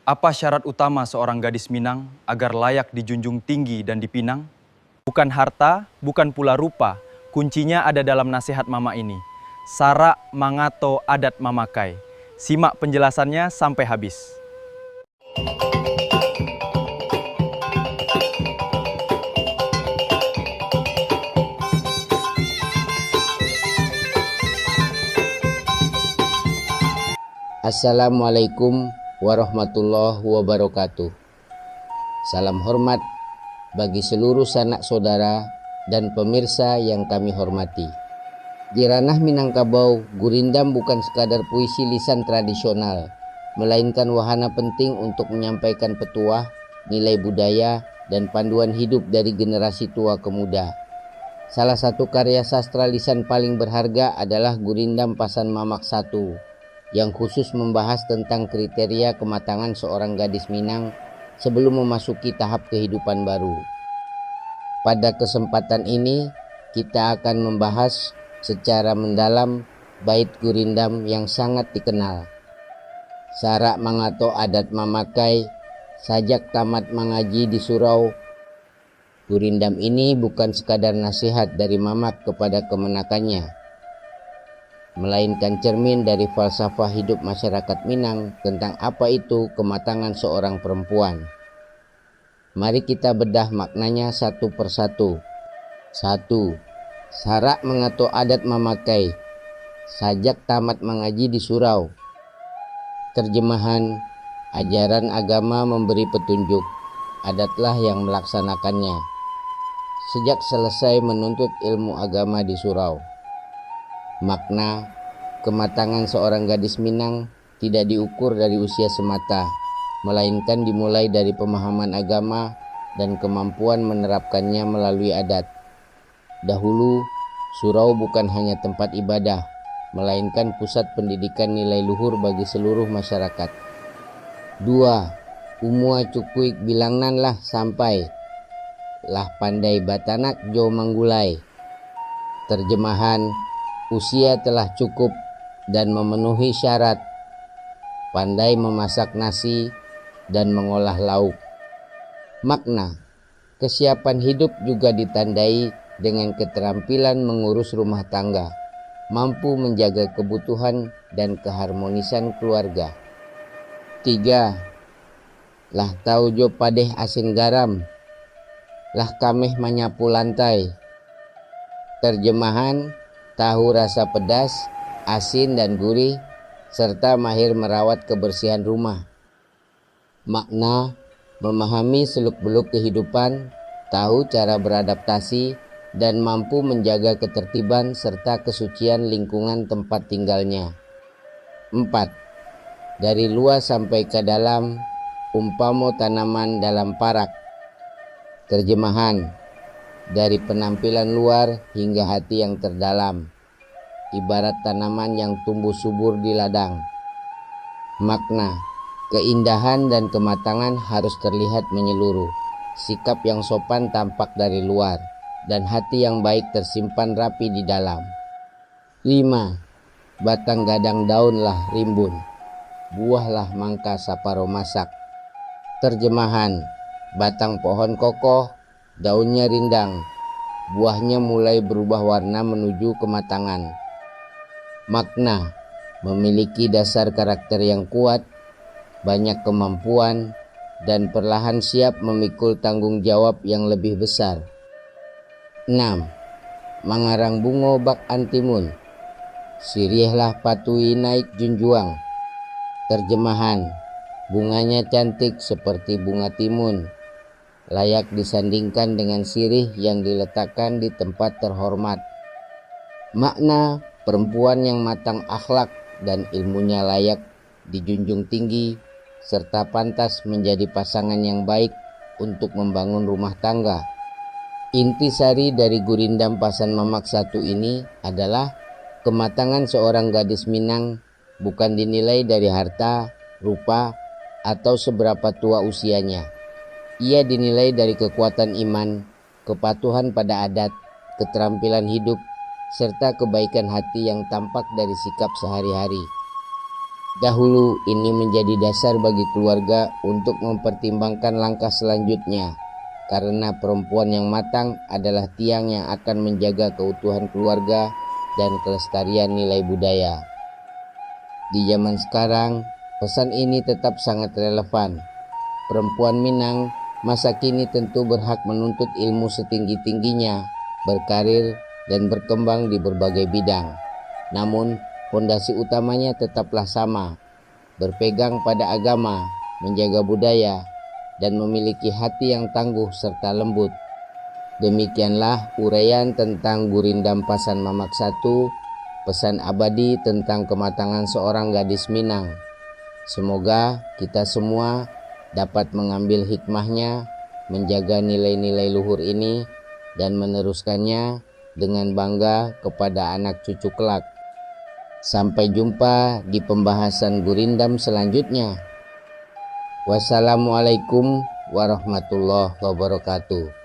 Apa syarat utama seorang gadis Minang agar layak dijunjung tinggi dan dipinang? Bukan harta, bukan pula rupa, kuncinya ada dalam nasihat mama ini. Sara mangato adat mamakai. Simak penjelasannya sampai habis. Assalamualaikum warahmatullahi wabarakatuh. Salam hormat bagi seluruh sanak saudara dan pemirsa yang kami hormati. Di ranah Minangkabau, gurindam bukan sekadar puisi lisan tradisional, melainkan wahana penting untuk menyampaikan petuah, nilai budaya, dan panduan hidup dari generasi tua ke muda. Salah satu karya sastra lisan paling berharga adalah Gurindam Pasan Mamak 1, yang khusus membahas tentang kriteria kematangan seorang gadis Minang sebelum memasuki tahap kehidupan baru. Pada kesempatan ini, kita akan membahas secara mendalam bait Gurindam yang sangat dikenal. Sara mangato adat mamakai, sajak tamat mengaji di surau. Gurindam ini bukan sekadar nasihat dari Mamak kepada kemenakannya, melainkan cermin dari falsafah hidup masyarakat Minang tentang apa itu kematangan seorang perempuan. Mari kita bedah maknanya satu persatu. 1. Sara mengato adat mamakai, sajak tamat mengaji di surau. Terjemahan: ajaran agama memberi petunjuk, adatlah yang melaksanakannya. Sejak selesai menuntut ilmu agama di surau. Makna kematangan seorang gadis Minang tidak diukur dari usia semata, melainkan dimulai dari pemahaman agama dan kemampuan menerapkannya melalui adat. Dahulu, surau bukan hanya tempat ibadah, melainkan pusat pendidikan nilai luhur bagi seluruh masyarakat. 2. Umua cukuik bilangnan lah sampai, lah pandai batanak jo manggulai. Terjemahan: usia telah cukup dan memenuhi syarat, pandai memasak nasi dan mengolah lauk. Makna kesiapan hidup juga ditandai dengan keterampilan mengurus rumah tangga, mampu menjaga kebutuhan dan keharmonisan keluarga. 3. Lah tahu jo padeh asin garam, lah kameh menyapu lantai. Terjemahan: tahu rasa pedas, asin dan gurih, serta mahir merawat kebersihan rumah. Makna memahami seluk-beluk kehidupan, tahu cara beradaptasi, dan mampu menjaga ketertiban serta kesucian lingkungan tempat tinggalnya. 4. Dari luar sampai ke dalam, umpamo tanaman dalam parak. Terjemahan: dari penampilan luar hingga hati yang terdalam, ibarat tanaman yang tumbuh subur di ladang. Makna keindahan dan kematangan harus terlihat menyeluruh. Sikap yang sopan tampak dari luar, dan hati yang baik tersimpan rapi di dalam. 5. Batang gadang daunlah rimbun, buahlah mangka saparo masak. Terjemahan: batang pohon kokoh, daunnya rindang, buahnya mulai berubah warna menuju kematangan. Makna memiliki dasar karakter yang kuat, banyak kemampuan, dan perlahan siap memikul tanggung jawab yang lebih besar. 6. Mangarang bungo bak antimun, sirihlah patui naik junjuang. Terjemahan: bunganya cantik seperti bunga timun, layak disandingkan dengan sirih yang diletakkan di tempat terhormat. Makna perempuan yang matang akhlak dan ilmunya layak dijunjung tinggi, serta pantas menjadi pasangan yang baik untuk membangun rumah tangga. Intisari dari Gurindam Pasan Mamak 1 ini adalah kematangan seorang gadis Minang bukan dinilai dari harta, rupa, atau seberapa tua usianya. Ia dinilai dari kekuatan iman, kepatuhan pada adat, keterampilan hidup, serta kebaikan hati yang tampak dari sikap sehari-hari. Dahulu ini menjadi dasar bagi keluarga untuk mempertimbangkan langkah selanjutnya, karena perempuan yang matang adalah tiang yang akan menjaga keutuhan keluarga dan kelestarian nilai budaya. Di zaman sekarang, pesan ini tetap sangat relevan. Perempuan Minang masa kini tentu berhak menuntut ilmu setinggi-tingginya, berkarir, dan berkembang di berbagai bidang. Namun, fondasi utamanya tetaplah sama, berpegang pada agama, menjaga budaya, dan memiliki hati yang tangguh serta lembut. Demikianlah uraian tentang Gurindam Pasan Mamak 1, pesan abadi tentang kematangan seorang gadis Minang. Semoga kita semua dapat mengambil hikmahnya, menjaga nilai-nilai luhur ini, dan meneruskannya dengan bangga kepada anak cucu kelak. Sampai jumpa di pembahasan Gurindam selanjutnya. Wassalamualaikum warahmatullahi wabarakatuh.